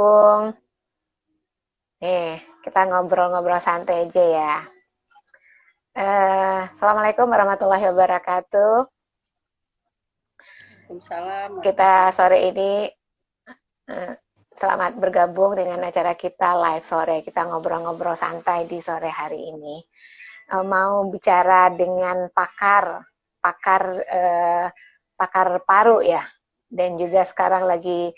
bergabung. Kita ngobrol-ngobrol santai aja ya. Assalamualaikum warahmatullahi wabarakatuh. Waalaikumsalam. Kita sore ini selamat bergabung dengan acara kita live sore. Kita ngobrol-ngobrol santai di sore hari ini. Mau bicara dengan pakar paru ya, dan juga sekarang lagi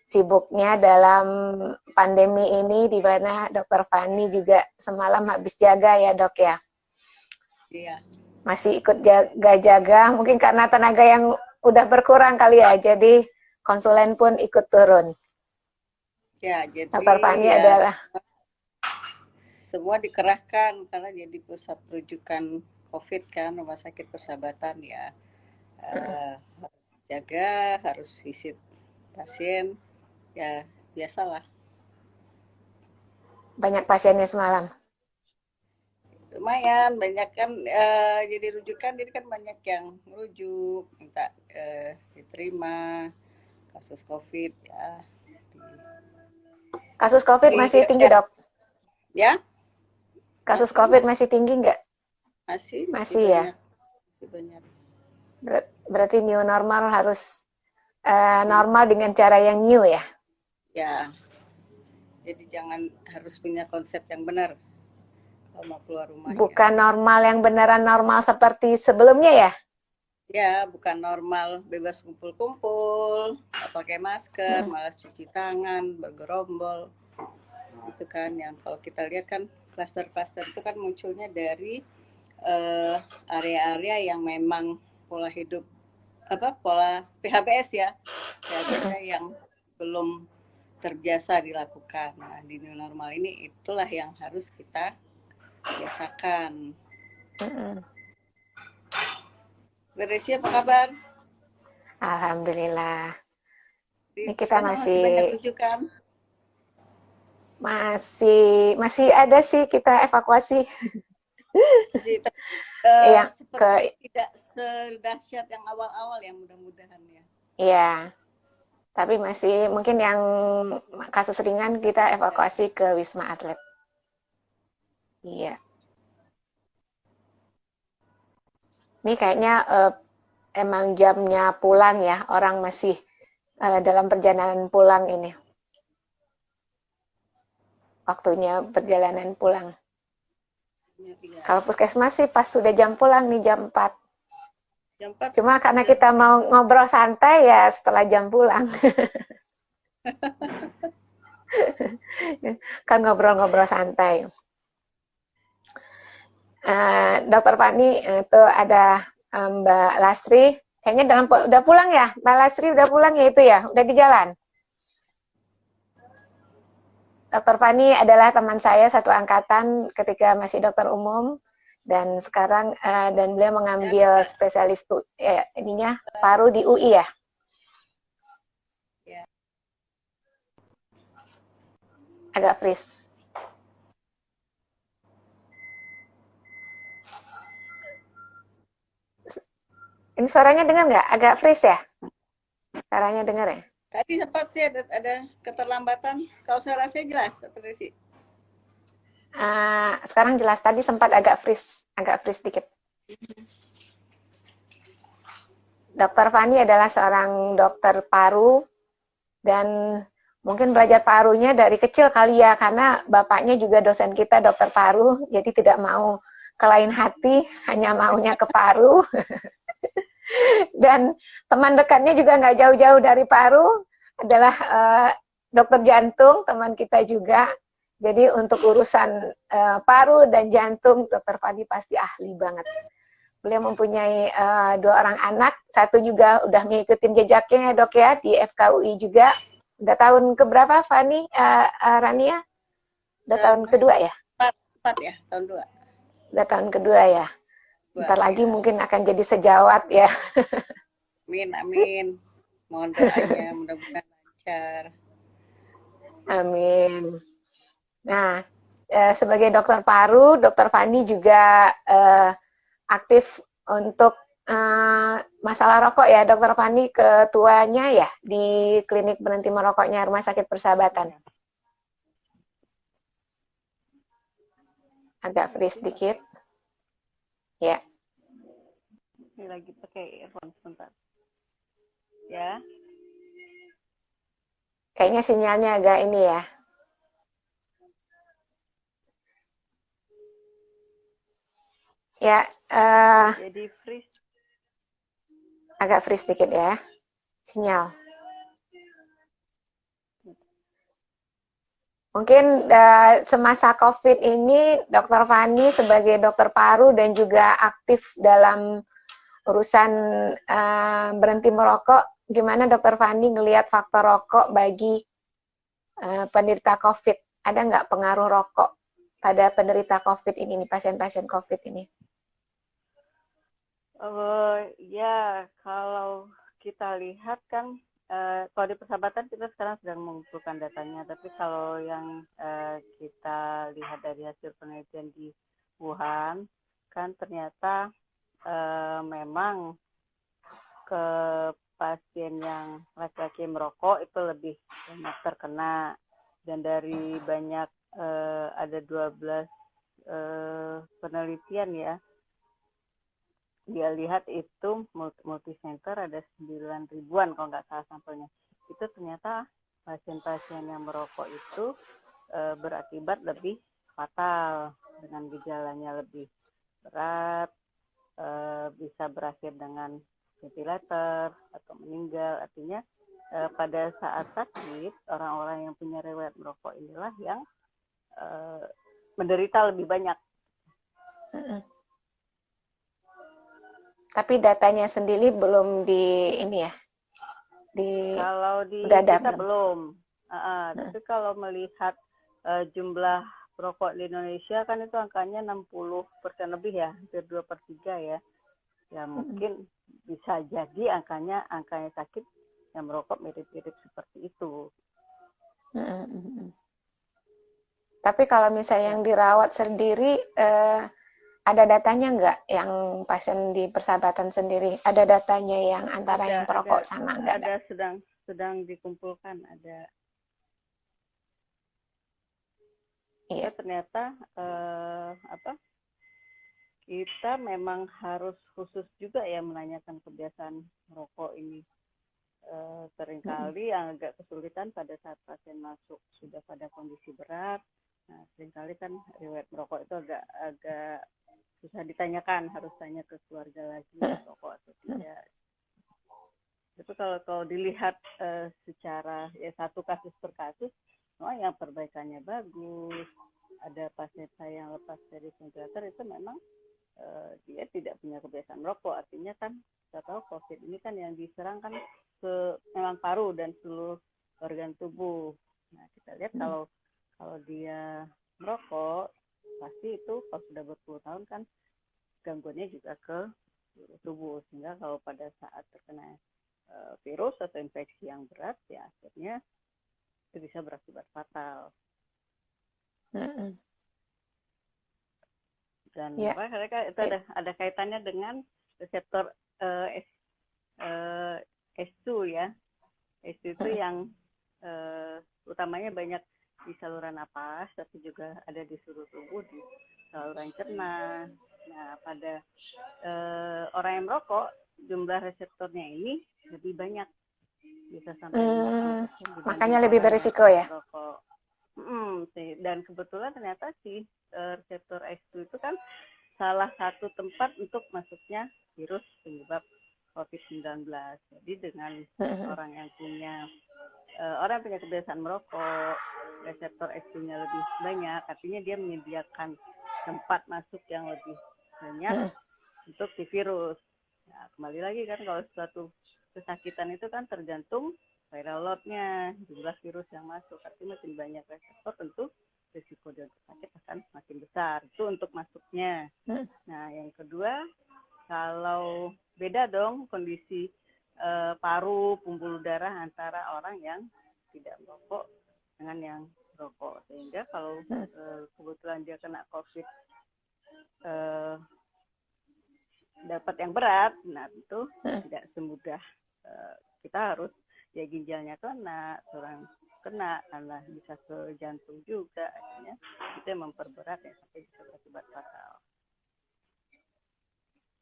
sibuknya dalam pandemi ini, di mana Dokter Fani juga semalam habis jaga ya dok ya. Iya. Masih ikut jaga-jaga, mungkin karena tenaga yang udah berkurang kali ya, jadi konsulen pun ikut turun. Ya, jadi Dokter Fani ya, adalah semua dikerahkan karena jadi pusat rujukan COVID kan, Rumah Sakit Persahabatan ya. Harus jaga, harus visit pasien, ya biasalah. banyak pasiennya semalam. Lumayan banyak kan, jadi rujukan, jadi kan banyak yang merujuk, minta diterima kasus COVID ya. Kasus COVID masih tinggi dok? Ya? Kasus COVID masih tinggi nggak? Masih ya. banyak. Masih banyak. Berarti new normal harus normal dengan cara yang new ya? Ya, jadi jangan harus punya konsep yang benar kalau mau keluar rumah. Bukan normal yang beneran normal seperti sebelumnya ya? Ya, bukan normal bebas kumpul-kumpul, nggak pakai masker, malas cuci tangan, bergerombol. Itu kan yang kalau kita lihat kan klaster-klaster itu kan munculnya dari area-area yang memang pola hidup pola PHBS ya, PHBS yang belum terbiasa dilakukan. Nah, di new normal ini itulah yang harus kita biasakan. Desi, apa kabar? Alhamdulillah. Ini kita masih banyak rujukan. Masih ada sih, kita evakuasi. Jadi, yang tidak sedahsyat yang awal-awal ya, mudah-mudahan ya. Iya. Tapi masih mungkin yang kasus ringan kita evakuasi ke Wisma Atlet. Iya. Ini kayaknya emang jamnya pulang ya, orang masih dalam perjalanan pulang ini. Waktunya perjalanan pulang. Ya. Kalau puskesmas sih pas sudah jam pulang nih, jam 4. Jam 4. Cuma karena kita mau ngobrol santai ya setelah jam pulang. Kan ngobrol-ngobrol santai. Dokter Fani itu ada Mbak Lasri, kayaknya udah pulang ya, Mbak Lasri udah pulang ya itu ya, udah di jalan. Dokter Fani adalah teman saya satu angkatan ketika masih dokter umum, dan sekarang dan beliau mengambil spesialis ininya paru di UI ya. Agak freeze. Ini suaranya dengar nggak? Agak freeze ya? Suaranya dengar ya? Tadi sempat sih ada keterlambatan. Kalau suara saya jelas, seperti sih. Sekarang jelas. Tadi sempat agak freeze dikit. Dokter Fani adalah seorang dokter paru, dan mungkin belajar parunya dari kecil kali ya, karena bapaknya juga dosen kita dokter paru, jadi tidak mau ke lain hati, hanya maunya ke paru. Dan teman dekatnya juga nggak jauh-jauh dari paru, adalah dokter jantung, teman kita juga. Jadi untuk urusan paru dan jantung, dokter Fani pasti ahli banget. Beliau mempunyai 2 orang anak, satu juga udah ngikutin jejaknya ya dok ya, di FKUI juga. Udah tahun keberapa Fani, Rania? Udah tahun kedua ya? 4 ya, tahun 2. Udah tahun kedua ya? Bentar lagi mungkin akan jadi sejawat ya. Amin. Mohon doanya, mudah-mudahan lancar. Amin. Nah, sebagai dokter paru, dokter Fani juga aktif untuk masalah rokok ya, dokter Fani ketuanya ya di klinik berhenti merokoknya Rumah Sakit Persahabatan. Agak freeze sedikit. Ya. Ini lagi pakai earphone sebentar. Ya. Kayaknya sinyalnya agak ini ya. Ya, Jadi freeze. agak freeze sedikit ya. Sinyal. Mungkin semasa COVID ini, Dokter Fani sebagai dokter paru dan juga aktif dalam urusan berhenti merokok, gimana Dokter Fani ngelihat faktor rokok bagi penderita COVID? Ada nggak pengaruh rokok pada penderita COVID ini, pasien-pasien COVID ini? Ya, kalau kita lihat kan, kalau di persahabatan kita sekarang sedang mengumpulkan datanya, tapi kalau yang kita lihat dari hasil penelitian di Wuhan, kan ternyata memang ke pasien yang laki-laki merokok itu lebih banyak terkena, dan dari banyak ada 12 penelitian ya, dia lihat itu multicenter ada 9 ribuan kalau nggak salah sampelnya. Itu ternyata pasien-pasien yang merokok itu berakibat lebih fatal dengan gejalanya lebih berat, bisa berakhir dengan ventilator atau meninggal. Artinya pada saat sakit, orang-orang yang punya riwayat merokok inilah yang menderita lebih banyak. Tapi datanya sendiri belum di ini ya, kalau di kita belum. Tapi kalau melihat jumlah perokok di Indonesia kan itu angkanya 60% lebih ya, hampir 2/3 ya. Ya mungkin bisa jadi angkanya sakit yang merokok mirip-mirip seperti itu. Tapi kalau misalnya yang dirawat sendiri, ada datanya nggak yang pasien di persahabatan sendiri? Ada datanya yang antara yang perokok sama nggak? Ada, sedang dikumpulkan, ada. Iya. Ternyata kita memang harus khusus juga ya menanyakan kebiasaan merokok ini. Seringkali yang agak kesulitan pada saat pasien masuk sudah pada kondisi berat. Nah, seringkali kan riwayat merokok itu agak susah ditanyakan, harus tanya ke keluarga lagi merokok atau tidak. Itu kalau dilihat secara ya satu kasus per kasus, yang perbaikannya bagus. Ada pasien saya yang lepas dari ventilator itu memang dia tidak punya kebiasaan merokok. Artinya kan kita tahu COVID ini kan yang diserang kan memang paru dan seluruh organ tubuh. Nah, kita lihat kalau dia merokok, pasti itu kalau sudah berpuluh tahun kan gangguannya juga ke seluruh tubuh. Sehingga kalau pada saat terkena virus atau infeksi yang berat, ya akhirnya itu bisa berakibat fatal. Dan itu ada kaitannya dengan reseptor S2 ya. S2 itu yang utamanya banyak di saluran napas, tapi juga ada di seluruh tubuh, di saluran cerna. Nah, pada orang yang merokok, jumlah reseptornya ini lebih banyak, bisa sampai 50%. Makanya lebih berisiko ya. Dan kebetulan ternyata si reseptor S2 itu kan salah satu tempat untuk masuknya virus penyebab COVID-19. Jadi dengan orang yang punya kebiasaan merokok, reseptor S2-nya lebih banyak, artinya dia menyediakan tempat masuk yang lebih banyak untuk si virus. Nah, kembali lagi kan kalau suatu kesakitan itu kan tergantung viral load-nya, jumlah virus yang masuk. Artinya makin banyak reseptor, tentu risiko dia sakit akan semakin besar. Itu untuk masuknya. Nah, yang kedua, kalau beda dong kondisi paru, pembuluh darah antara orang yang tidak merokok dengan yang merokok. Sehingga kalau kebetulan dia kena COVID dapat yang berat, nah itu tidak semudah. Kita harus ya ginjalnya kena, kena, karena bisa ke jantung juga, akhirnya itu yang memperberat ya sampai bisa berakibat fatal.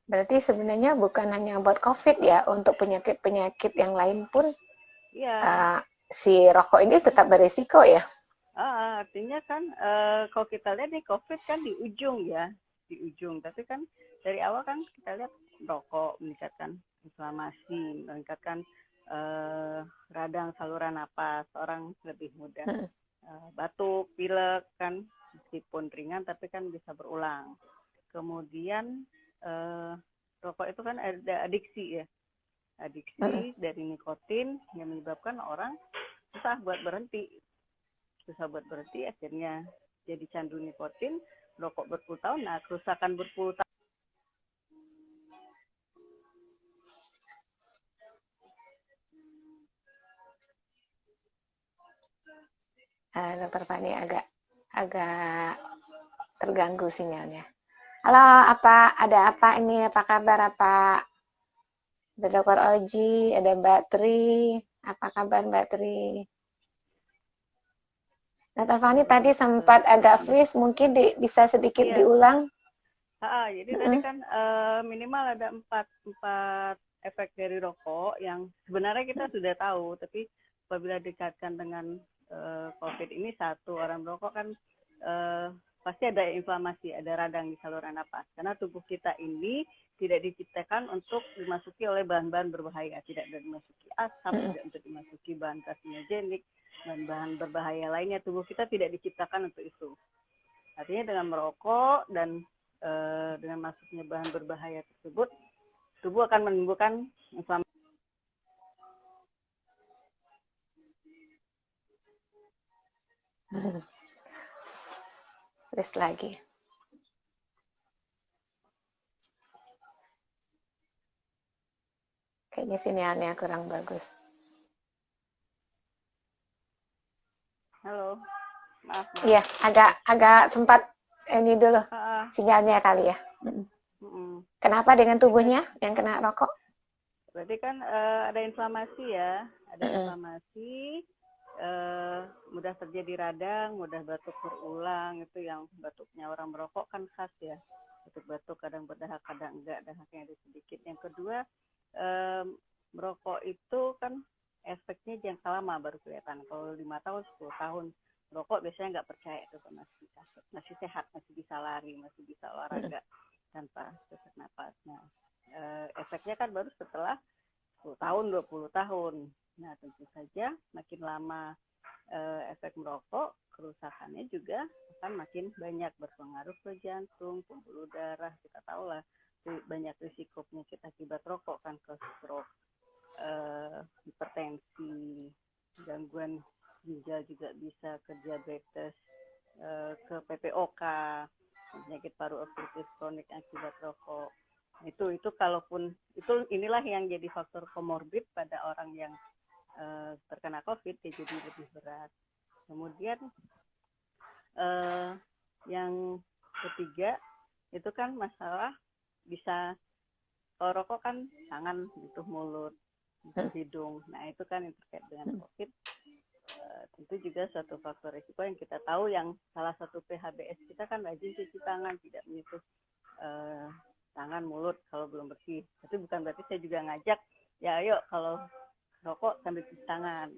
Berarti sebenarnya bukan hanya buat COVID ya, untuk penyakit-penyakit yang lain pun Iya. Si rokok ini tetap berisiko ya. Artinya kan kalau kita lihat nih COVID kan di ujung ya, di ujung. Tapi kan dari awal kan kita lihat rokok meningkatkan inflamasi, meningkatkan radang saluran napas, orang lebih mudah batuk, pilek kan, meskipun ringan tapi kan bisa berulang. Kemudian rokok itu kan ada adiksi ya, adiksi dari nikotin yang menyebabkan orang susah buat berhenti, akhirnya jadi candu nikotin, rokok berpuluh tahun. Nah, kerusakan berpuluh tahun. Dokter Fani agak terganggu sinyalnya. Halo, ada apa ini? Apa kabar? Ada Dokter Oji, ada Mbak Tri. Apa kabar Mbak Tri? Dokter Fani tadi sempat agak freeze, mungkin bisa sedikit diulang. Jadi tadi kan minimal ada empat efek dari rokok yang sebenarnya kita sudah tahu, tapi apabila dikaitkan dengan COVID ini, satu, orang merokok kan pasti ada inflamasi, ada radang di saluran napas. Karena tubuh kita ini tidak diciptakan untuk dimasuki oleh bahan-bahan berbahaya, tidak dimasuki asap, tidak untuk dimasuki bahan karsinogenik, dan bahan berbahaya lainnya. Tubuh kita tidak diciptakan untuk itu. Artinya dengan merokok dan dengan masuknya bahan berbahaya tersebut, tubuh akan menimbulkan inflamasi. Terus lagi. Kayaknya sinyalnya kurang bagus. Halo, maaf. Iya, agak sempat ini dulu sinyalnya kali ya. Kenapa dengan tubuhnya yang kena rokok? Berarti kan ada inflamasi ya, ada inflamasi, mudah terjadi radang, mudah batuk berulang. Itu yang batuknya orang merokok kan khas ya, batuk kadang berdahak kadang enggak, dahaknya ada sedikit. Yang kedua, merokok itu kan efeknya jangka lama baru kelihatan. Kalau 5 tahun, 10 tahun merokok biasanya nggak percaya itu masih sehat, masih bisa lari, masih bisa olahraga tanpa sesak napas. Nah, efeknya kan baru setelah 10 tahun, 20 tahun. Nah, tentu saja makin lama efek merokok, kerusakannya juga akan makin banyak, berpengaruh ke jantung, pembuluh darah. Kita tahu lah banyak risiko penyakit akibat rokok kan, ke stroke, hipertensi, gangguan ginjal juga bisa, ke diabetes, ke PPOK, penyakit paru obstruktif kronik akibat rokok. Itu kalaupun inilah yang jadi faktor komorbid pada orang yang terkena COVID, ya jadi lebih berat. Kemudian yang ketiga itu kan masalah bisa, kalau rokok kan tangan, butuh mulut, butuh hidung. Nah itu kan yang terkait dengan COVID. Tentu juga suatu faktor risiko yang kita tahu, yang salah satu PHBS kita kan rajin cuci tangan, tidak menyentuh tangan, mulut kalau belum bersih. Tapi bukan berarti saya juga ngajak, ya ayo kalau rokok sambil cuci tangan.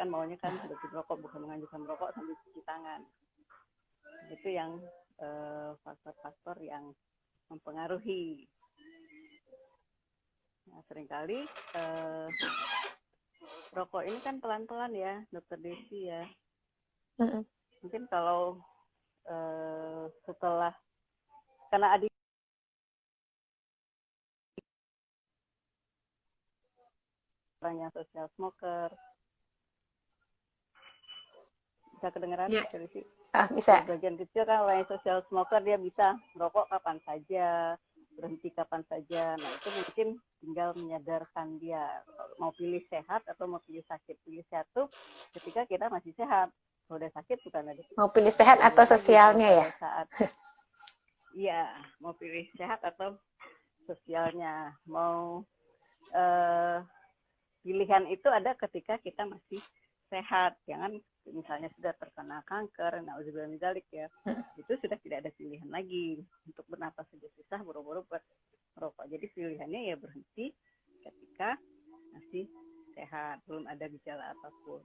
Kan maunya kan berhenti rokok, bukan menganjurkan rokok sambil cuci tangan. Itu yang faktor-faktor yang mempengaruhi. Nah, seringkali rokok ini kan pelan-pelan ya, Dokter Desi ya. Mungkin kalau setelah, karena adik orang yang social smoker, bisa kedengeran? Ya. Desi? Bisa. Bagian kecil kan orang yang social smoker, dia bisa merokok kapan saja, berhenti kapan saja. Nah itu mungkin tinggal menyadarkan dia mau pilih sehat atau mau pilih sakit. Pilih sehat tuh ketika kita masih sehat. Kalau udah sakit bukan ada. Mau pilih sehat atau sosialnya ya? Iya, mau pilih sehat atau sosialnya. Mau pilihan itu ada ketika kita masih sehat. Jangan misalnya sudah terkena kanker, nauzubillah min dzalik ya, itu sudah tidak ada pilihan lagi untuk bernapas saja susah, boro-boro buat merokok. Jadi pilihannya ya berhenti ketika masih sehat, belum ada gejala apapun.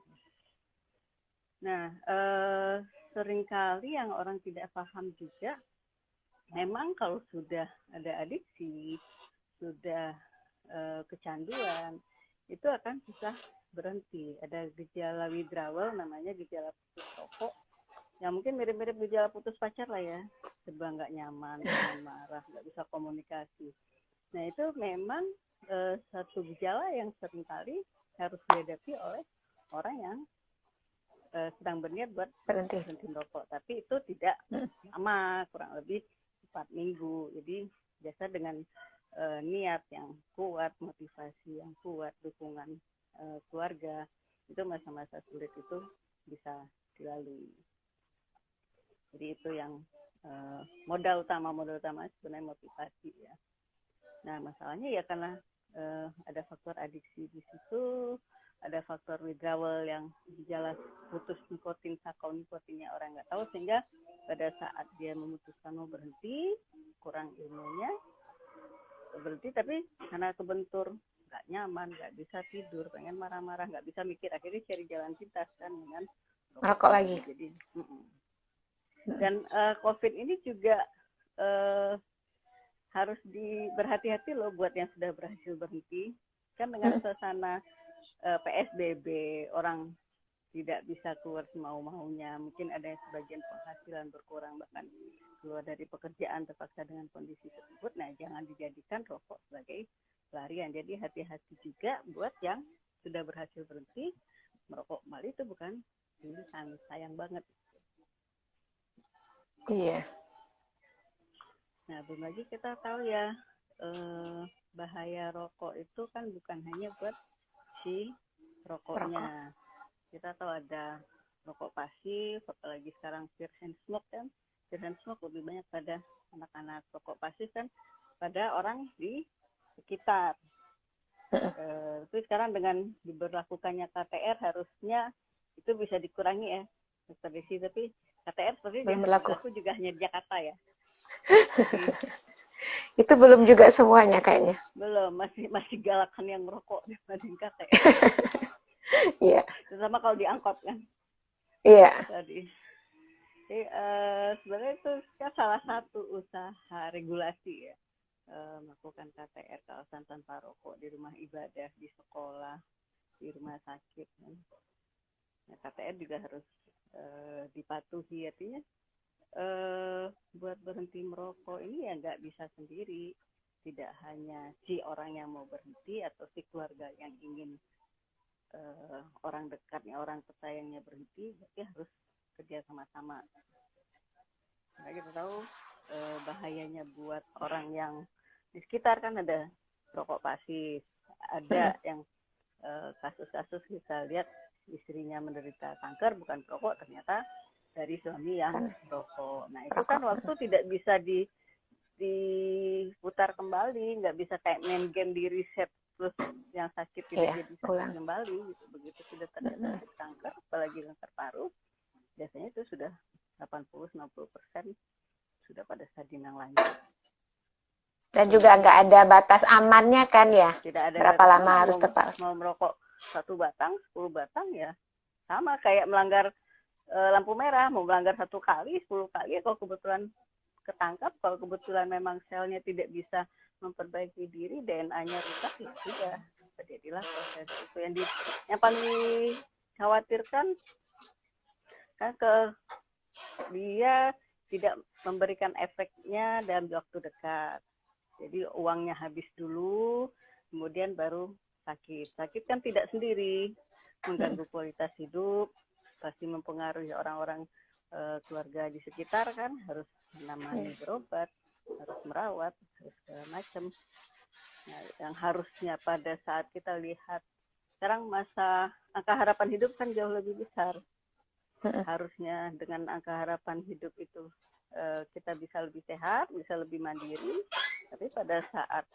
Nah, seringkali yang orang tidak paham juga, memang kalau sudah ada adiksi, sudah kecanduan, itu akan susah berhenti. Ada gejala withdrawal, namanya gejala putus rokok, yang mungkin mirip-mirip gejala putus pacar lah ya, serba nggak nyaman, marah, nggak bisa komunikasi. Nah itu memang satu gejala yang seringkali harus dihadapi oleh orang yang sedang berniat buat berhenti rokok. Tapi itu tidak lama, kurang lebih 4 minggu. Jadi biasa dengan niat yang kuat, motivasi yang kuat, dukungan keluarga, itu masa-masa sulit itu bisa dilalui. Jadi itu yang modal utama sebenarnya motivasi ya. Nah masalahnya ya karena ada faktor adiksi di situ, ada faktor withdrawal yang gejala putus nikotin, sakau nikotinnya orang nggak tahu, sehingga pada saat dia memutuskan mau berhenti, kurang ilmunya, berhenti, tapi karena kebentur nggak nyaman, nggak bisa tidur, pengen marah-marah, nggak bisa mikir, akhirnya cari jalan pintas kan dengan rokok lagi. Jadi, dan COVID ini juga harus berhati-hati loh buat yang sudah berhasil berhenti, kan dengan suasana PSBB, orang tidak bisa keluar semau-maunya, mungkin ada sebagian penghasilan berkurang, bahkan keluar dari pekerjaan terpaksa dengan kondisi tersebut. Nah, jangan dijadikan rokok sebagai pelarian. Jadi hati-hati juga buat yang sudah berhasil berhenti, merokok kembali itu bukan pilihan, sayang banget. Iya. Nah, belum lagi kita tahu ya, bahaya rokok itu kan bukan hanya buat si rokoknya. Kita tahu ada rokok pasif, apalagi sekarang fear and smoke kan. Fear and smoke lebih banyak pada anak-anak, rokok pasif kan pada orang di sekitar. Tapi sekarang dengan diberlakukannya KTR harusnya itu bisa dikurangi ya, Dr. Desi. Tapi KTR seperti berlaku juga hanya di Jakarta ya. Itu belum juga semuanya kayaknya. Belum, masih galakan yang merokok dibanding KTR. Iya. Terutama kalau diangkut kan. Iya. Jadi sebenarnya itu salah satu usaha regulasi ya, melakukan KTR, kawasan tanpa rokok, di rumah ibadah, di sekolah, di rumah sakit. Nah, KTR juga harus dipatuhi, artinya buat berhenti merokok ini ya nggak bisa sendiri. Tidak hanya si orang yang mau berhenti atau si keluarga yang ingin orang dekatnya, orang tersayangnya berhenti, berarti harus kerja sama-sama. Nah, kita tahu bahayanya buat orang yang di sekitar kan ada rokok pasif, ada yang kasus-kasus kita lihat istrinya menderita kanker bukan perokok, ternyata dari suami yang rokok. Nah itu kan waktu tidak bisa diputar kembali, nggak bisa kayak main game di reset terus yang sakit tidak jadi sakit kembali gitu. Begitu sudah terkena kanker, apalagi kanker paru, biasanya itu sudah 80-90% sudah pada stadium yang lanjut. Dan juga nggak ada batas amannya kan ya? Tidak ada berapa lama harus tepat? Mau merokok 1 batang, 10 batang ya sama kayak melanggar lampu merah, mau melanggar 1 kali, 10 kali, kalau kebetulan ketangkap, kalau kebetulan memang selnya tidak bisa memperbaiki diri, DNA-nya rusak, ya sudah terjadilah proses itu. Yang paling khawatirkan kan dia tidak memberikan efeknya dalam waktu dekat. Jadi uangnya habis dulu, kemudian baru sakit. Sakit kan tidak sendiri, mengganggu kualitas hidup, pasti mempengaruhi orang-orang keluarga di sekitar kan, harus menemani berobat, harus merawat, harus segala macam. Nah, yang harusnya pada saat kita lihat sekarang masa angka harapan hidup kan jauh lebih besar. Harusnya dengan angka harapan hidup itu kita bisa lebih sehat, bisa lebih mandiri. Tapi pada saat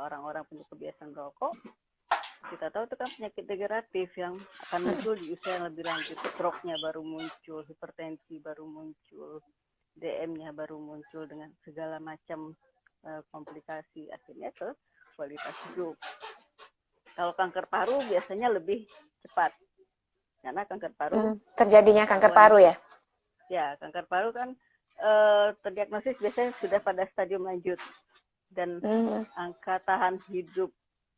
orang-orang punya kebiasaan rokok, kita tahu itu kan penyakit degeneratif yang akan muncul di usia yang lebih lanjut. Stroke-nya baru muncul, hipertensi baru muncul, DM-nya baru muncul dengan segala macam komplikasi, akhirnya ke kualitas hidup. Kalau kanker paru biasanya lebih cepat, karena kanker paru terjadinya kanker paru ya? Ya, kanker paru kan terdiagnosis biasanya sudah pada stadium lanjut, dan angka tahan hidup,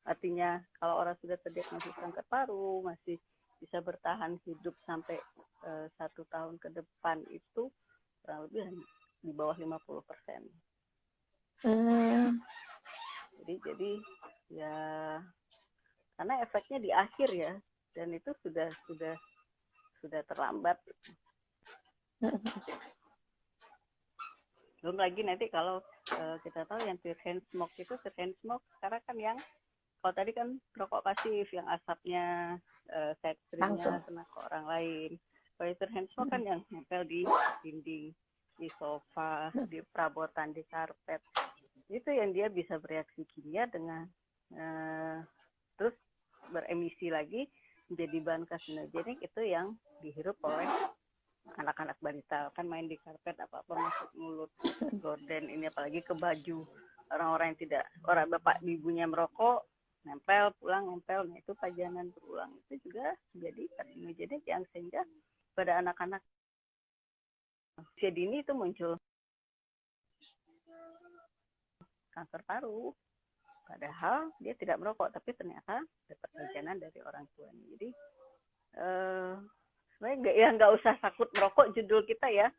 artinya kalau orang sudah terdiagnosis kanker paru masih bisa bertahan hidup sampai 1 tahun ke depan itu kurang lebih di bawah 50%. Jadi ya karena efeknya di akhir ya, dan itu sudah terlambat. Belum lagi nanti kalau kita tahu yang third hand smoke itu, third hand smoke sekarang kan yang kalau tadi kan rokok pasif yang asapnya side streamnya kena ke orang lain. Kalau third hand smoke kan yang nempel di dinding, di sofa, di perabotan, di karpet. Itu yang dia bisa bereaksi kimia dengan terus beremisi lagi menjadi bahan karsinogenik, itu yang dihirup oleh anak-anak balita. Kan main di karpet apa-apa masuk mulut, gorden ini, apalagi ke baju. Orang-orang yang tidak, orang bapak ibunya merokok, nempel, pulang nempel, nah itu pajanan berulang. Itu juga jadi karsinogenik yang sehingga pada anak-anak usia dini itu muncul kanker paru. Padahal dia tidak merokok, tapi ternyata dapat pajanan dari orang tuanya. Jadi sebenarnya nggak usah takut merokok judul kita ya.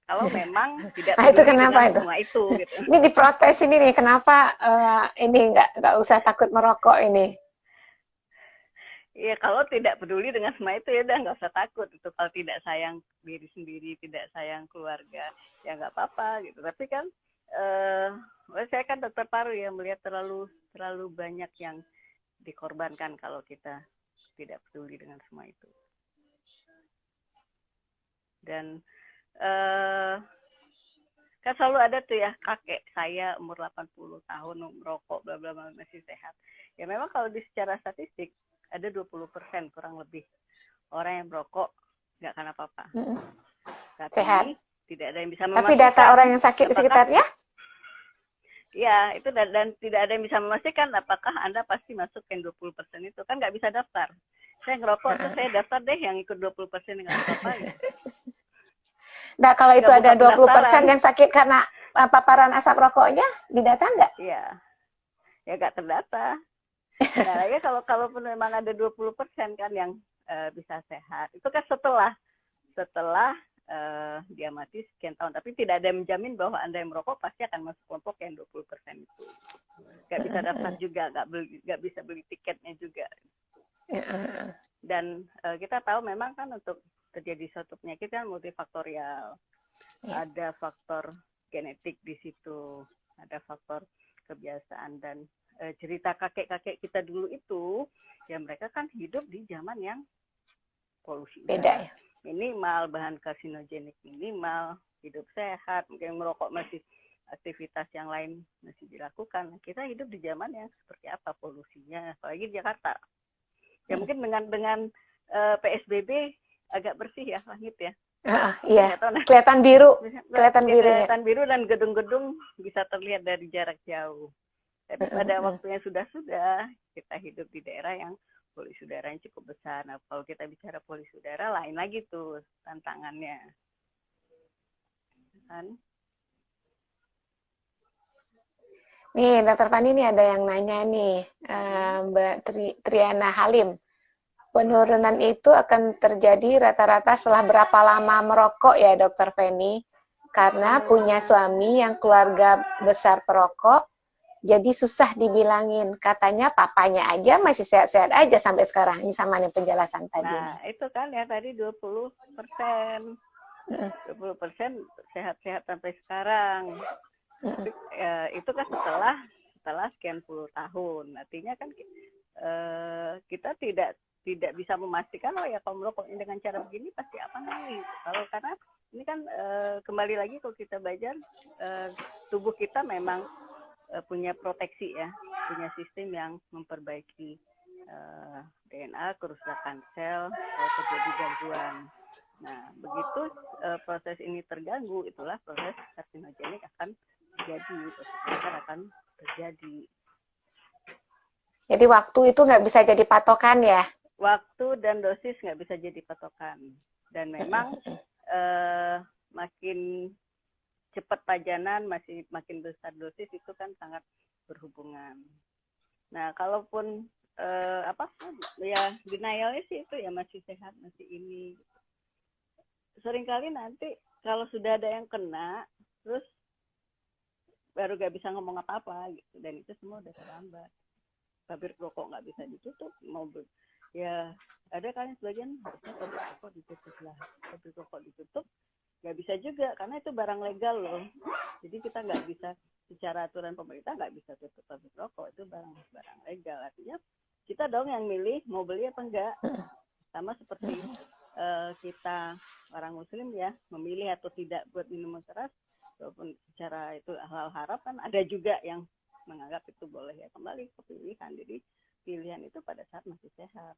Kalau memang tidak peduli itu kenapa dengan itu? semua itu. Gitu. Ini diprotes ini nih, kenapa ini nggak usah takut merokok ini? Iya, kalau tidak peduli dengan semua itu ya udah nggak usah takut. Itu kalau tidak sayang diri sendiri, tidak sayang keluarga, ya nggak apa-apa gitu. Tapi kan saya kan dokter paru ya, melihat terlalu banyak yang dikorbankan kalau kita tidak peduli dengan semua itu. Dan kan selalu ada tuh ya, kakek saya umur 80 tahun merokok bla bla bla masih sehat. Ya memang kalau di secara statistik ada 20% kurang lebih orang yang merokok nggak kena apa-apa. Tapi sehat. Tidak ada yang bisa memastikan. Tapi data orang yang sakit di sekitarnya? Ya, itu dan tidak ada yang bisa memastikan apakah Anda pasti masuk ke 20% itu. Kan nggak bisa daftar. Saya ngerokok tuh saya daftar deh yang ikut 20% nggak apa-apa. Ya. Nah, kalau itu ada 20% yang sakit karena paparan asap rokoknya, didata nggak? Iya. Ya nggak terdata. Nah, ya kalau memang ada 20% kan yang bisa sehat. Itu kan setelah dia mati sekian tahun, tapi tidak ada yang menjamin bahwa Anda yang merokok pasti akan masuk kelompok yang 20% itu. Nggak bisa daftar juga, nggak bisa beli tiketnya juga. Dan kita tahu memang kan untuk terjadi suatu penyakit kan multifaktorial. Ada faktor genetik di situ, ada faktor kebiasaan, dan cerita kakek-kakek kita dulu itu, ya mereka kan hidup di zaman yang polusi beda ya. Minimal, bahan karsinogenik minimal, hidup sehat, mungkin merokok masih, aktivitas yang lain masih dilakukan. Kita hidup di zaman yang seperti apa polusinya, apalagi di Jakarta. Ya mungkin dengan PSBB agak bersih ya langit ya. Iya, kelihatan biru, kelihatan biru dan gedung-gedung bisa terlihat dari jarak jauh. Tapi pada waktunya sudah kita hidup di daerah yang polusi udaranya cukup besar. Nah, kalau kita bicara polusi udara, lain lagi tuh tantangannya. Kan? Nih, Dr. Fani ini ada yang nanya nih, Mbak Triana Halim. Penurunan itu akan terjadi rata-rata setelah berapa lama merokok ya, Dr. Feni? Karena punya suami yang keluarga besar perokok, jadi susah dibilangin. Katanya papanya aja masih sehat-sehat aja sampai sekarang. Ini sama nih penjelasan tadi. Nah, itu kan ya tadi 20%. 20% sehat-sehat sampai sekarang. Itu kan setelah sekian puluh tahun. Artinya kan kita tidak bisa memastikan ya kalau merokok dengan cara begini pasti apa nih. Kalau karena ini kan kembali lagi kalau kita belajar tubuh kita memang punya proteksi ya, punya sistem yang memperbaiki DNA, kerusakan sel, terjadi gangguan. Nah, begitu proses ini terganggu, itulah proses karsinogenik akan terjadi, proses kanker akan terjadi. Jadi waktu itu nggak bisa jadi patokan ya? Waktu dan dosis nggak bisa jadi patokan. Dan memang makin cepat pajanan, makin besar dosis itu kan sangat berhubungan. Nah, kalaupun ya denialnya sih itu ya masih sehat, masih ini. Seringkali nanti kalau sudah ada yang kena, terus baru gak bisa ngomong apa-apa gitu, dan itu semua udah terlambat. Pabrik rokok nggak bisa ditutup, ya ada kan sebagian harusnya pabrik rokok ditutup lah, pabrik rokok ditutup nggak bisa juga karena itu barang legal loh. Jadi kita nggak bisa, secara aturan pemerintah nggak bisa tutup pabrik rokok, itu barang legal. Artinya kita dong yang milih mau beli apa enggak. Sama seperti kita orang muslim ya, memilih atau tidak buat minuman keras, walaupun secara itu halal haram, kan ada juga yang menganggap itu boleh. Ya kembali ke pilihan. Jadi pilihan itu pada saat masih sehat.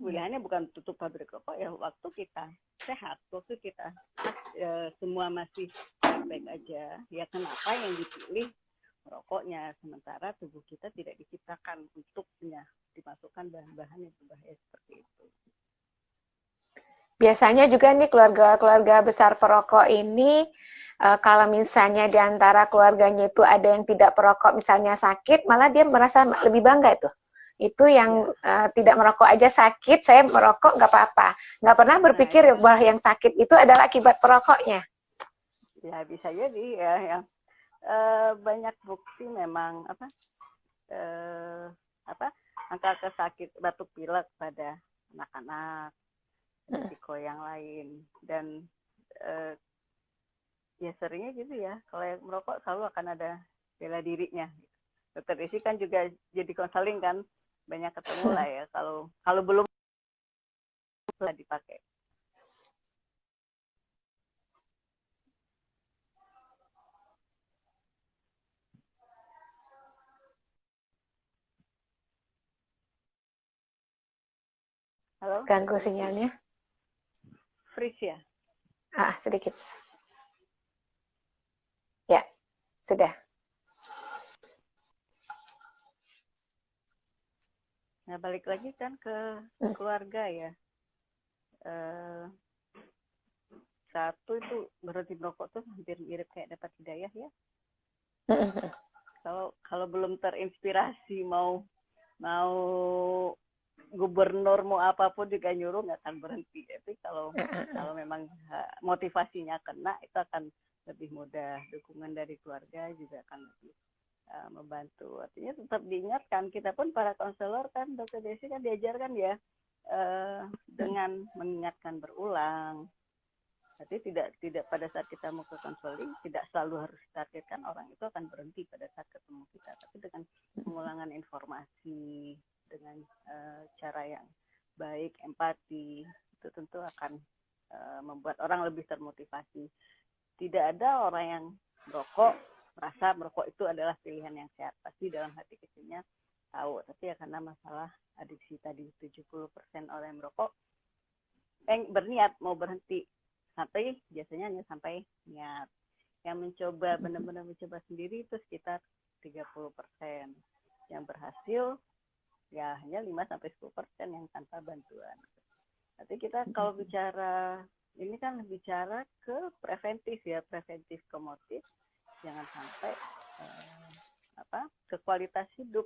Pilihannya bukan tutup pabrik rokok ya waktu kita sehat, waktu kita semua masih baik aja. Ya kenapa yang dipilih rokoknya, sementara tubuh kita tidak diciptakan untuk dimasukkan bahan-bahan yang berbahaya seperti itu. Biasanya juga nih keluarga-keluarga besar perokok ini, kalau misalnya di antara keluarganya itu ada yang tidak perokok, misalnya sakit, malah dia merasa lebih bangga itu. Itu yang tidak merokok aja sakit, saya merokok nggak apa-apa. Nggak pernah berpikir bahwa yang sakit itu adalah akibat perokoknya. Ya bisa jadi ya, yang banyak bukti memang angka kesakit batuk pilek pada anak-anak, risiko yang lain, dan ya seringnya gitu ya, kalau yang merokok selalu akan ada bela dirinya. Dokter Desi kan juga jadi konseling kan, banyak ketemu lah ya, kalau belum lah dipakai. Halo? Ganggu sinyalnya? Freeze ya? Sedikit. Ya, sudah. Nah, balik lagi kan ke keluarga ya. Satu itu berhenti merokok tuh hampir mirip kayak dapat hidayah ya. Kalau belum terinspirasi mau gubernur mau apapun juga nyuruh nggak akan berhenti. Tapi kalau memang motivasinya kena, itu akan lebih mudah. Dukungan dari keluarga juga akan lebih membantu. Artinya tetap diingatkan, kita pun para konselor kan, Dokter Desi kan diajarkan ya, dengan mengingatkan berulang. Jadi tidak pada saat kita mau ke konseling, tidak selalu harus ditargetkan orang itu akan berhenti pada saat ketemu kita. Tapi dengan pengulangan informasi, dengan cara yang baik, empati, itu tentu akan membuat orang lebih termotivasi. Tidak ada orang yang merokok merasa merokok itu adalah pilihan yang sehat. Pasti dalam hati kecilnya tahu, tapi ya karena masalah adiksi tadi, 70% orang yang merokok berniat mau berhenti, biasanya hanya sampai niat. Yang mencoba benar-benar mencoba sendiri itu sekitar 30%. Yang berhasil ya hanya 5-10% yang tanpa bantuan. Nanti kita kalau bicara ini kan bicara ke preventif ya, preventif ke motif, jangan sampai ke kualitas hidup.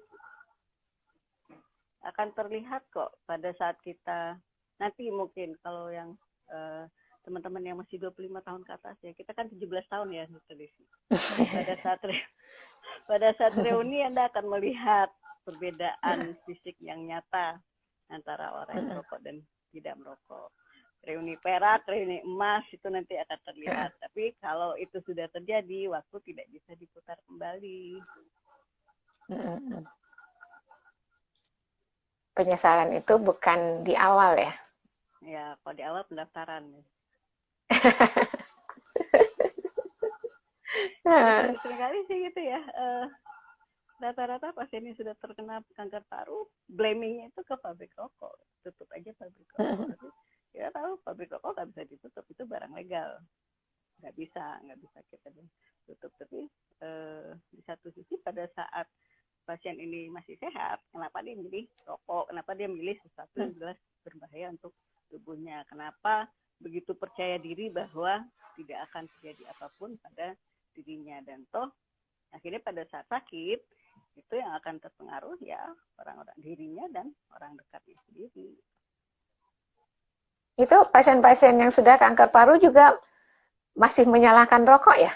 Akan terlihat kok pada saat kita nanti, mungkin kalau yang teman-teman yang masih 25 tahun ke atas ya, kita kan 17 tahun ya Dr. Desi. Pada saat reuni Anda akan melihat perbedaan fisik yang nyata antara orang yang merokok dan tidak merokok. Reuni perak, reuni emas itu nanti akan terlihat. Tapi kalau itu sudah terjadi, waktu tidak bisa diputar kembali. Penyesalan itu bukan di awal ya? Ya, kalau di awal pendaftaran. Seringkali sih gitu ya. rata-rata pasien yang sudah terkena kanker paru, blamingnya itu ke pabrik rokok. Tutup aja pabrik rokok. Tapi kita tahu pabrik rokok nggak bisa ditutup, itu barang legal. Nggak bisa kita tutup. Tapi di satu sisi pada saat pasien ini masih sehat, kenapa dia milih rokok? Kenapa dia milih sesuatu yang jelas berbahaya untuk tubuhnya? Kenapa begitu percaya diri bahwa tidak akan terjadi apapun pada dirinya? Dan toh akhirnya pada saat sakit itu yang akan terpengaruh ya orang-orang dirinya dan orang dekatnya sendiri. Itu pasien-pasien yang sudah kanker paru juga masih menyalahkan rokok ya?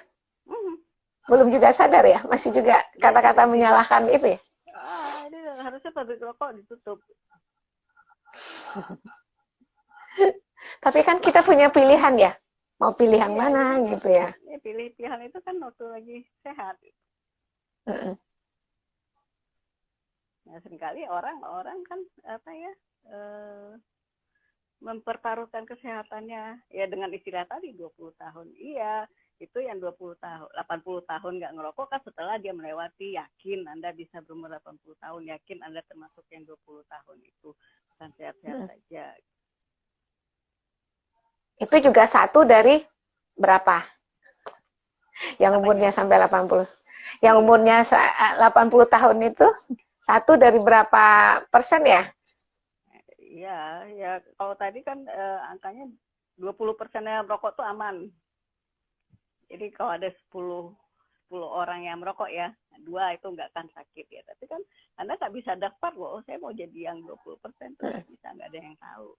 Belum juga sadar ya? Masih juga kata-kata menyalahkan itu ya? Ini harusnya pabrik rokok ditutup. Tapi kan kita punya pilihan ya? Mau pilih yang mana gitu ya? Pilih pilihan itu kan waktu lagi sehat. Nah, seringkali orang kan mempertaruhkan kesehatannya ya dengan istilah tadi 20 tahun. Iya, itu yang 20 tahun, 80 tahun nggak ngerokok kan setelah dia melewati, yakin Anda bisa berumur 80 tahun, yakin Anda termasuk yang 20 tahun itu kan sehat-sehat saja. Itu juga satu dari berapa? Yang umurnya sampai 80. Yang umurnya 80 tahun itu satu dari berapa persen ya? Ya kalau tadi kan angkanya 20%-nya merokok tuh aman. Jadi kalau ada 10 orang yang merokok ya, 2 itu nggak akan sakit ya. Tapi kan Anda nggak bisa daftar loh, saya mau jadi yang 20% tuh nggak bisa, nggak ada yang tahu.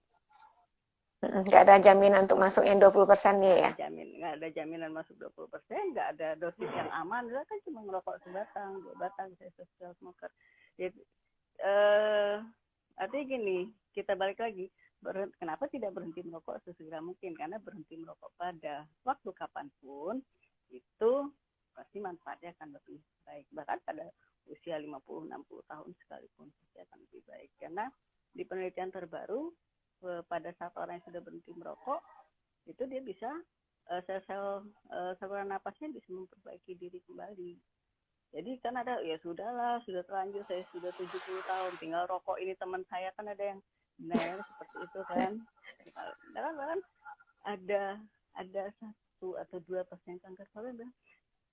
Nggak ada jaminan untuk masuk yang 20%-nya ya? Nggak ada jaminan masuk 20%, nggak ada dosis yang aman. Dia kan cuma merokok sebatang, 2 batang, saya social smoker. Jadi, artinya gini, kita balik lagi, kenapa tidak berhenti merokok sesegera mungkin? Karena berhenti merokok pada waktu kapanpun, itu pasti manfaatnya akan lebih baik. Bahkan pada usia 50-60 tahun sekalipun, pasti akan lebih baik. Karena di penelitian terbaru, pada saat orang yang sudah berhenti merokok, itu dia bisa, sel-sel saluran napasnya bisa memperbaiki diri kembali. Jadi kan ada, ya sudahlah, sudah terlanjur, saya sudah 70 tahun, tinggal rokok ini teman saya kan ada yang benar seperti itu kan. Bahkan ada 1 atau 2 pasien kanker paru bilang,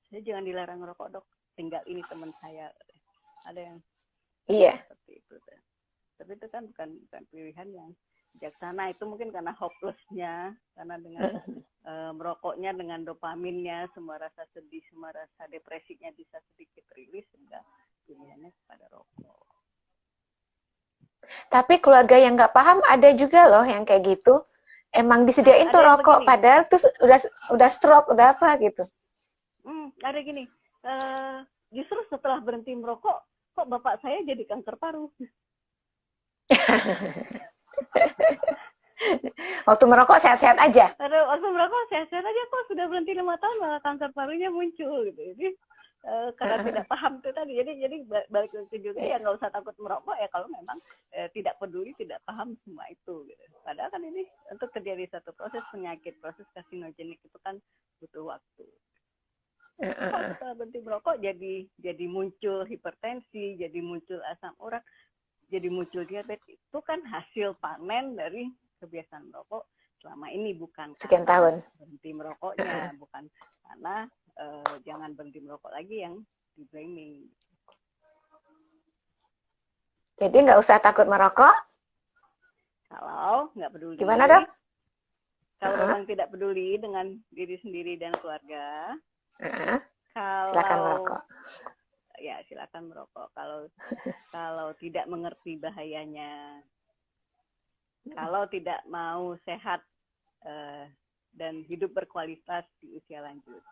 saya jangan dilarang ngerokok dok, tinggal ini teman saya. Ada yang seperti itu. Tapi itu kan bukan pilihan yang bijaksana. Itu mungkin karena hopelessnya, karena dengan merokoknya dengan dopaminnya, semua rasa sedih, semua rasa depresinya bisa sedikit rilis, sehingga pilihannya kepada rokok. Tapi keluarga yang nggak paham ada juga loh yang kayak gitu. Emang disediain tuh rokok, padahal tuh udah stroke, udah apa gitu. Ada gini, justru setelah berhenti merokok, kok bapak saya jadi kanker paru. Waktu merokok sehat-sehat aja. Waktu merokok sehat-sehat aja, kok sudah berhenti 5 tahun malah kanker parunya muncul gitu. Jadi karena tidak paham itu tadi. Jadi balik ke juga ya nggak usah takut merokok ya kalau memang tidak peduli, tidak paham semua itu. Gitu. Padahal kan ini untuk terjadi satu proses penyakit, proses karsinogenik itu kan butuh waktu. Kalau setelah berhenti merokok jadi muncul hipertensi, jadi muncul asam urat, jadi muncul diabetes, itu kan hasil panen dari kebiasaan merokok selama ini, bukan sekian tahun berhenti merokoknya, bukan karena jangan berhenti merokok lagi yang di blaming. Jadi nggak usah takut merokok kalau nggak peduli. Gimana dok? Kalau memang tidak peduli dengan diri sendiri dan keluarga, silakan merokok. Ya silakan merokok. Kalau tidak mengerti bahayanya, kalau tidak mau sehat dan hidup berkualitas di usia lanjut.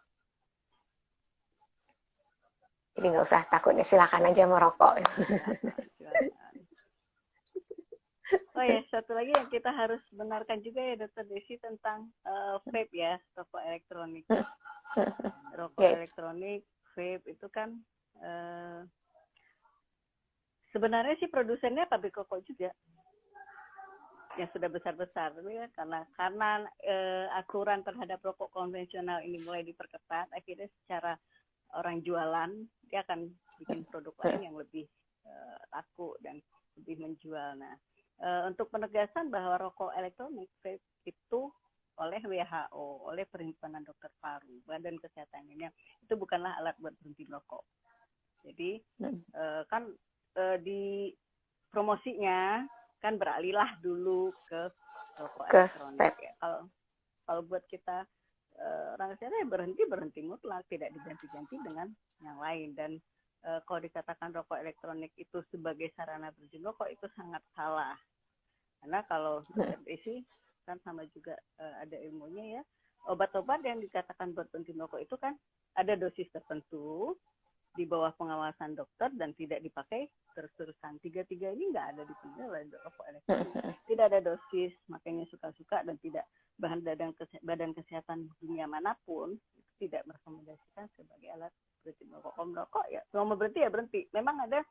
Jadi nggak usah takutnya, silakan aja merokok. Silakan. Oh ya, satu lagi yang kita harus benarkan juga ya Dr. Desi tentang vape ya, rokok elektronik. Rokok elektronik, vape itu kan sebenarnya sih produsennya pabrik rokok juga yang sudah besar-besar, tapi ya karena aturan terhadap rokok konvensional ini mulai diperketat, akhirnya secara orang jualan, dia akan bikin produk lain yang lebih laku dan lebih menjual. Nah, untuk penegasan bahwa rokok elektronik vape itu oleh WHO, oleh Perhimpunan Dokter Paru, Badan Kesehatan Dunia, itu bukanlah alat buat berhenti merokok. Jadi kan di promosinya kan beralihlah dulu ke rokok elektronik. Ya. Kalau buat kita orang kesehatan berhenti mutlak, tidak diganti-ganti dengan yang lain. Dan kalau dikatakan rokok elektronik itu sebagai sarana berhenti merokok itu sangat salah. Karena kalau isi kan sama juga ada ilmunya ya. Obat-obat yang dikatakan buat berhenti merokok itu kan ada dosis tertentu di bawah pengawasan dokter dan tidak dipakai terus-terusan. Tiga-tiga ini nggak ada di oleh rokok elektronik. Tidak ada dosis, makanya suka-suka dan tidak badan kesehatan dunia manapun itu tidak merekomendasikan sebagai alat berhenti merokok. Kalau merokok ya mau berhenti ya berhenti. Memang ada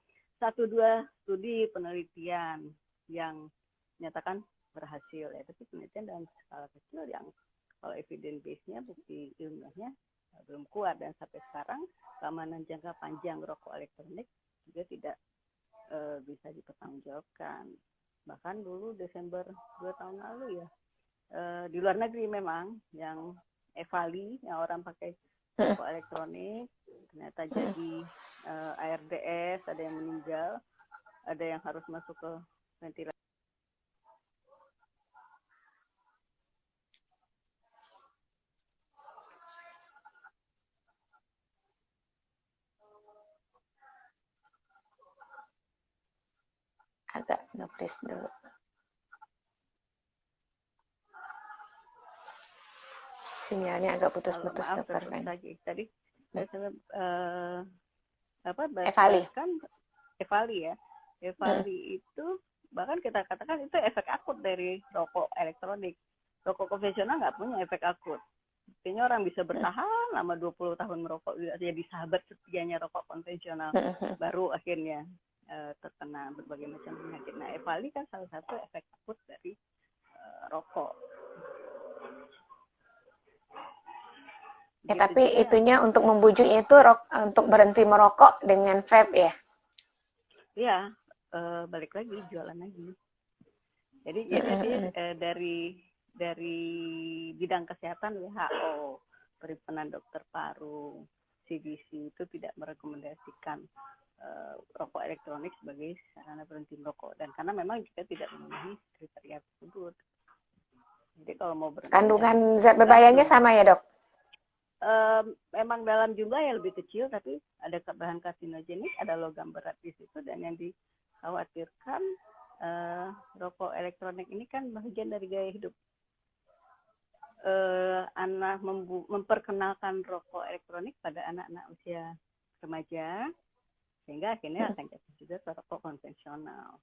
1-2 studi penelitian yang menyatakan berhasil ya, tapi penelitian dalam skala kecil yang kalau evidence base-nya, bukti ilmiahnya belum kuat, dan sampai sekarang keamanan jangka panjang rokok elektronik juga tidak bisa dipertanggungjawabkan. Bahkan dulu Desember 2 tahun lalu ya, di luar negeri memang yang EVALI, yang orang pakai rokok elektronik, ternyata jadi ARDS, ada yang meninggal, ada yang harus masuk ke ventilator. Agak nge-freeze dulu. Sinyalnya agak putus-putus, Dokter Feni. Tadi EVALI kan EVALI ya. EVALI itu bahkan kita katakan itu efek akut dari rokok elektronik. Rokok konvensional nggak punya efek akut. Artinya orang bisa bertahan lama 20 tahun merokok, jadi sahabat setianya rokok konvensional, baru akhirnya terkena berbagai macam penyakit. Nah, EVALI kan salah satu efek akut dari rokok. Ya, tapi itunya untuk membujuknya itu untuk berhenti merokok dengan vape ya? Iya, balik lagi jualan lagi. Jadi dari bidang kesehatan WHO, Perhimpunan Dokter Paru, CDC itu tidak merekomendasikan rokok elektronik sebagai sarana berhenti merokok, dan karena memang kita tidak memenuhi kriteria tersebut. Jadi kalau mau berhenti, kandungan zat berbahayanya sama ya, Dok? Memang dalam jumlah yang lebih kecil, tapi ada bahan karsinogenik, ada logam berat di situ, dan yang dikhawatirkan rokok elektronik ini kan bagian dari gaya hidup. Anak memperkenalkan rokok elektronik pada anak-anak usia remaja, sehingga akhirnya akan jatuh juga ke rokok konvensional.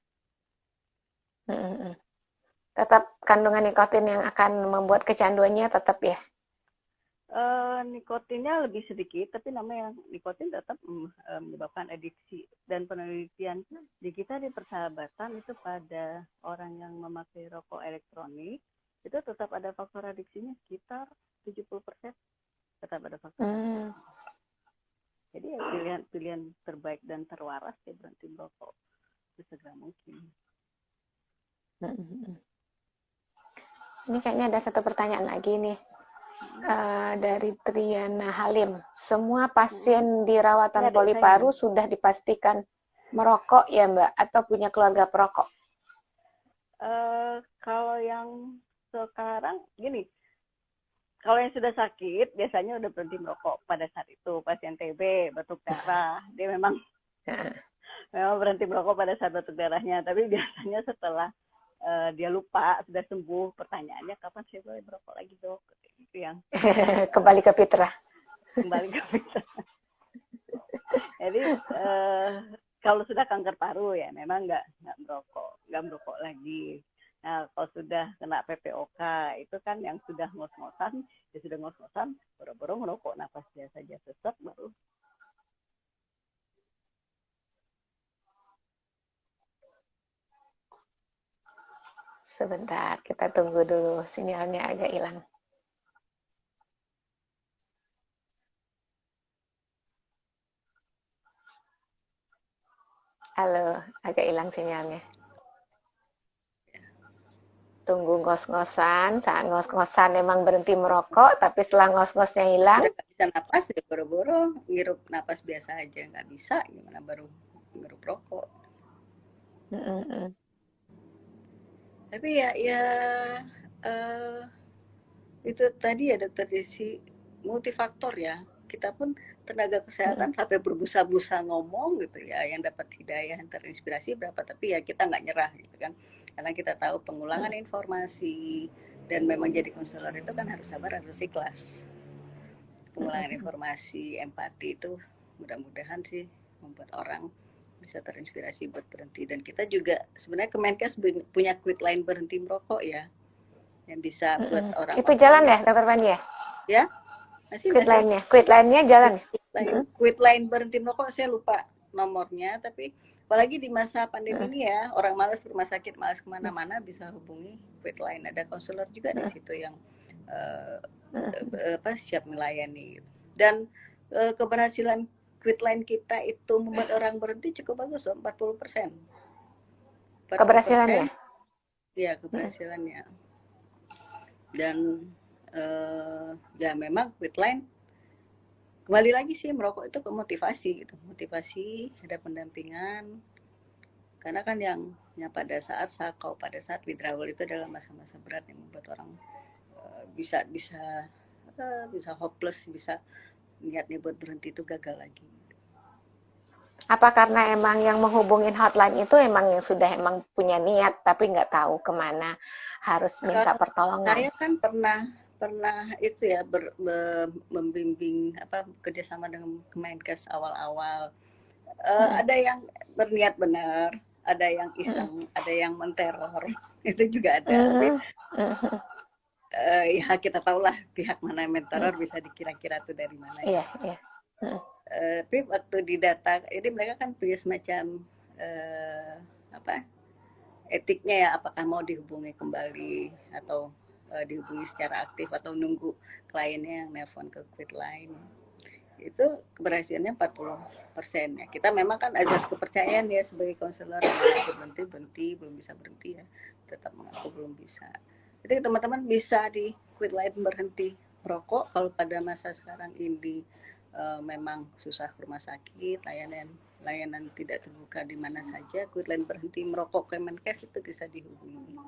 Tetap kandungan nikotin yang akan membuat kecanduannya tetap ya? Nikotinnya lebih sedikit, tapi namanya nikotin tetap menyebabkan adiksi. Dan penelitian di kita di persahabatan itu pada orang yang memakai rokok elektronik, itu tetap ada faktor adiksinya sekitar 70%. Tetap ada faktor adiksinya. Jadi ya pilihan terbaik dan terwaras ya berhenti merokok sesegera mungkin. Ini kayaknya ada satu pertanyaan lagi nih. Dari Triana Halim. Semua pasien di rawatan Poliparu sudah dipastikan merokok ya, Mbak? Atau punya keluarga perokok? Kalau yang sekarang gini, kalau yang sudah sakit biasanya udah berhenti merokok pada saat itu. Pasien TB, batuk darah, dia memang berhenti merokok pada saat batuk darahnya. Tapi biasanya setelah dia lupa, sudah sembuh, pertanyaannya kapan saya boleh merokok lagi, Dok? Itu yang kembali ke fitrah. Kembali ke fitrah. Jadi kalau sudah kanker paru ya memang nggak merokok lagi. Nah, kalau sudah kena PPOK itu kan yang sudah ngos-ngosan, boro-boro merokok, napas dia saja sesak baru. Sebentar, kita tunggu dulu, sinyalnya agak hilang. Halo, agak hilang sinyalnya. Tunggu ngos-ngosan, saat ngos-ngosan memang berhenti merokok, tapi setelah ngos-ngosnya hilang, Udah nggak bisa napas ya boro-boro ngirup napas biasa aja nggak bisa, gimana baru ngirup rokok. mm, mm, mm. Tapi ya eh, itu tadi ya dokter Desi, multifaktor ya. Kita pun tenaga kesehatan sampai berbusa-busa ngomong gitu ya, yang dapat hidayah, yang terinspirasi berapa, tapi ya kita nggak nyerah gitu kan. Karena kita tahu pengulangan informasi dan memang jadi konselor itu kan harus sabar, harus ikhlas. Pengulangan informasi, empati itu mudah-mudahan sih membuat orang bisa terinspirasi buat berhenti. Dan kita juga sebenarnya Kemenkes punya quit line berhenti merokok ya, yang bisa buat Itu orang-orang jalan yang ya, Dokter Fani ya? ya masih Quit masih line-nya, quit line-nya jalan ya? quit line berhenti merokok, saya lupa nomornya, tapi apalagi di masa pandemi ini ya, orang malas rumah sakit, malas kemana-mana, bisa hubungi quit line. Ada konselor juga di situ yang uh, siap melayani. Dan keberhasilan quit line kita itu membuat orang berhenti cukup bagus, 40%. Keberhasilannya? Ya, keberhasilannya. Dan ya memang quit line kembali lagi sih, merokok itu ke motivasi gitu, motivasi, ada pendampingan. Karena kan yang pada saat sakau, pada saat withdrawal itu adalah masa-masa berat yang membuat orang bisa hopeless, bisa niatnya buat berhenti itu gagal lagi. Apa karena emang yang menghubungin hotline itu emang yang sudah emang punya niat tapi nggak tahu kemana harus minta pertolongan? Saya kan pernah itu ya membimbing kerjasama dengan Kemenkes awal-awal. Ada yang berniat benar, ada yang iseng, ada yang menteror, itu juga ada. Tapi ya kita tahulah pihak mana yang menteror, bisa dikira-kira tuh dari mana. Iya, iya. Tapi waktu didata, jadi mereka kan punya semacam etiknya ya, apakah mau dihubungi kembali atau dihubungi secara aktif atau nunggu kliennya yang nelpon ke quit line. Itu keberhasilannya 40% ya. Kita memang kan azas kepercayaan ya sebagai konselor, berhenti belum bisa berhenti ya, tetap mengaku belum bisa. Jadi teman-teman bisa di quit line berhenti merokok kalau pada masa sekarang ini memang susah ke rumah sakit, layanan tidak terbuka di mana saja, quit line berhenti merokok Kemenkes itu bisa dihubungi.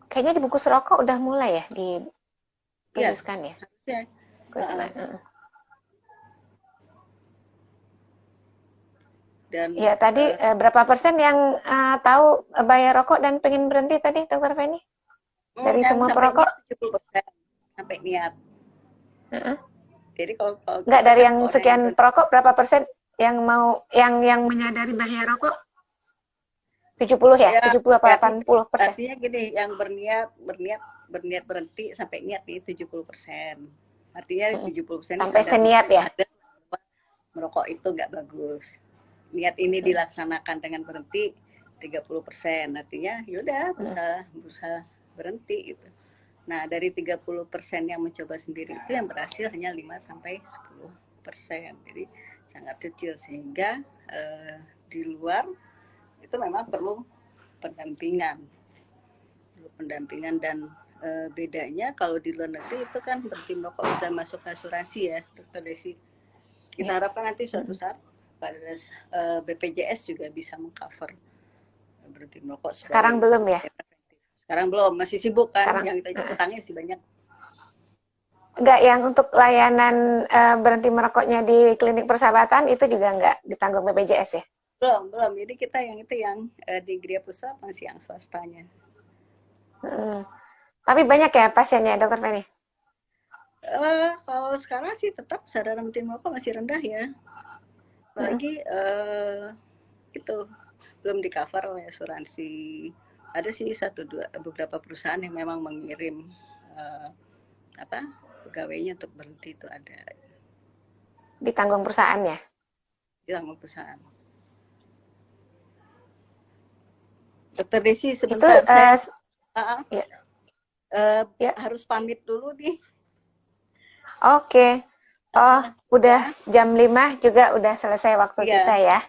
Kayaknya di bungkus rokok udah mulai ya dituliskan ya? Harusnya. Dan ya tadi berapa persen yang tahu bahaya rokok dan pengen berhenti tadi, Dokter Feni? Dari semua perokok? 70% sampai niat. Jadi kalau nggak dari yang sekian perokok, berapa persen yang mau yang menyadari bahaya rokok? 70 ya? 70 apa 80%? Artinya gini, yang berniat berhenti sampai niat nih 70%. Artinya 70% sampai seniat ya? Merokok itu nggak bagus. Niat ini dilaksanakan dengan berhenti 30%. Artinya yaudah berusaha berhenti gitu. Nah, dari 30% yang mencoba sendiri itu yang berhasil hanya 5-10%. Jadi sangat kecil, sehingga di luar itu memang perlu pendampingan. Dan bedanya kalau di luar negeri itu kan berhenti merokok sudah masuk asuransi ya, Dokter Desi. Kita harapkan nanti suatu saat pada BPJS juga bisa mengcover berhenti merokok. Sekarang belum ya? Sekarang belum, masih sibuk kan. Sekarang, yang kita utangnya masih banyak. Enggak, yang untuk layanan berhenti merokoknya di klinik persahabatan itu juga enggak ditanggung BPJS ya? Belum. Jadi kita yang di Gria Pusat masih yang swastanya. Tapi banyak ya pasiennya, Dokter Feni? Kalau sekarang sih tetap kesadaran berhenti merokok masih rendah ya. Apalagi itu belum di cover oleh asuransi. Ada sih beberapa perusahaan yang memang mengirim pegawainya untuk berhenti, itu ada. Ditanggung perusahaannya? Ditanggung perusahaan. Dokter Desi, sebentar itu, saya harus pamit dulu nih. Oke. Udah jam 5 juga udah selesai waktu kita ya.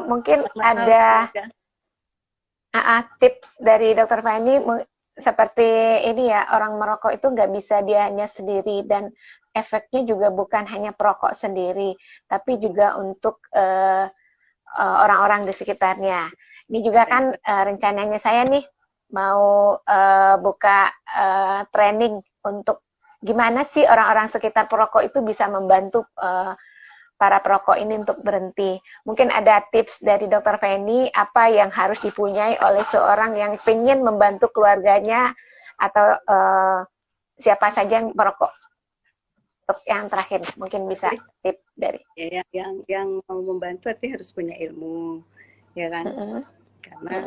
Mungkin Mahal ada sehingga tips dari Dokter Fani seperti ini ya, orang merokok itu nggak bisa dia hanya sendiri dan efeknya juga bukan hanya perokok sendiri, tapi juga untuk orang-orang di sekitarnya. Ini juga kan rencananya saya nih mau buka training untuk gimana sih orang-orang sekitar perokok itu bisa membantu para perokok ini untuk berhenti. Mungkin ada tips dari Dokter Feni apa yang harus dipunyai oleh seorang yang ingin membantu keluarganya atau siapa saja yang perokok. Untuk yang terakhir mungkin bisa tips dari ya, yang mau membantu artinya harus punya ilmu, ya kan? Karena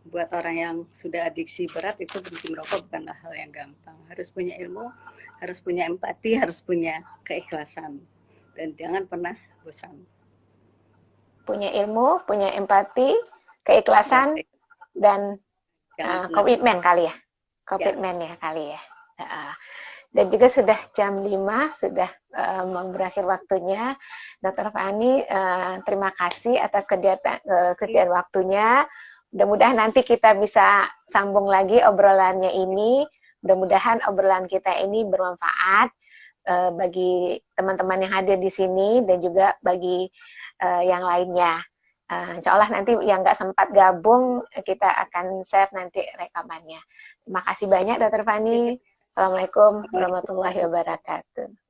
buat orang yang sudah adiksi berat itu berhenti merokok bukanlah hal yang gampang. Harus punya ilmu, harus punya empati, harus punya keikhlasan, dan jangan pernah bosan. Punya ilmu, punya empati, keikhlasan, dan komitmen kali ya. Komitmen ya kali ya. Dan juga sudah jam 5, sudah mau berakhir waktunya. Dokter Fani, terima kasih atas kesediaan waktunya. Mudah-mudahan nanti kita bisa sambung lagi obrolannya ini. Mudah-mudahan obrolan kita ini bermanfaat bagi teman-teman yang hadir di sini dan juga bagi yang lainnya. Insya Allah nanti yang nggak sempat gabung, kita akan share nanti rekamannya. Terima kasih banyak Dokter Fani. Assalamualaikum warahmatullahi wabarakatuh.